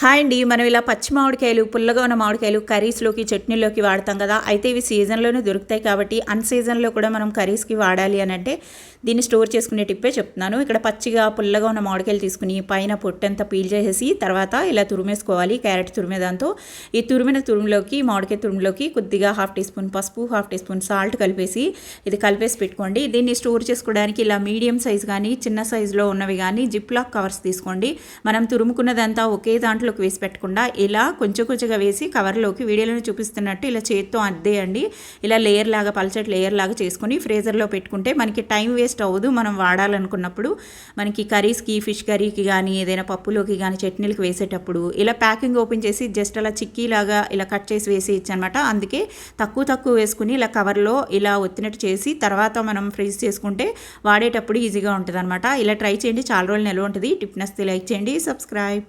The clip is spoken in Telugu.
హాయ్ అండి. మనం ఇలా పచ్చి మామిడికాయలు, పుల్లగా ఉన్న మామిడికాయలు కర్రీస్‌లోకి, చట్నీలోకి వాడతాం కదా! అయితే ఇవి సీజన్‌లోనే దొరుకుతాయి కాబట్టి, అన్ సీజన్‌లో కూడా మనం కర్రీస్‌కి వాడాలి అనంటే, దీన్ని స్టోర్ చేసుకునే టిప్పే చెప్తున్నాను. ఇక్కడ పచ్చిగా, పుల్లగా ఉన్న మామిడికాయలు తీసుకొని, పైన పొట్టంతా పీల్ చేసేసి, తర్వాత ఇలా తురిమేసుకోవాలి క్యారెట్ తురిమే దాంతో. ఈ తురిమిన తురుములోకి, మామిడికాయ తురుములోకి కొద్దిగా హాఫ్ టీ స్పూన్ పసుపు, హాఫ్ టీ స్పూన్ సాల్ట్ కలిపేసి, ఇది కలిపేసి పెట్టుకోండి. దీన్ని స్టోర్ చేసుకోవడానికి ఇలా మీడియం సైజ్ కానీ, చిన్న సైజులో ఉన్నవి కానీ జిప్‌లాక్ కవర్స్ తీసుకోండి. మనం తురుముకున్నదంతా ఒకే దాంట్లోకి వేసి పెట్టకుండా ఇలా కొంచెం కొంచెంగా వేసి కవర్లోకి వీడియోలో చూపిస్తున్నట్టు ఇలా చేత్తో అద్దేయండి. ఇలా లేయర్ లాగా పల్చటి లేయర్ లాగా చేసుకొని ఫ్రీజర్లో పెట్టుకుంటే మనకి టైం వేస్ట్ అవ్వదు. మనం వాడాలనుకున్నప్పుడు మనకి కర్రీస్కి, ఫిష్ కర్రీకి కానీ, ఏదైనా పప్పులోకి కానీ, చట్నీలకు వేసేటప్పుడు ఇలా ప్యాకింగ్ ఓపెన్ చేసి జస్ట్ అలా చిక్కీలాగా ఇలా కట్ చేసి వేసేయచ్చు అనమాట. అందుకే తక్కువ తక్కువ వేసుకుని ఇలా కవర్లో ఇలా ఒత్తినట్టు చేసి తర్వాత మనం ఫ్రీజ్ చేసుకుంటే వాడేటప్పుడు ఈజీగా ఉంటుంది అనమాట. ఇలా ట్రై చేయండి, చాలా రోజులు నిల్వ ఉంటుంది. టిప్ నచ్చితే లైక్ చేయండి, సబ్స్క్రైబ్.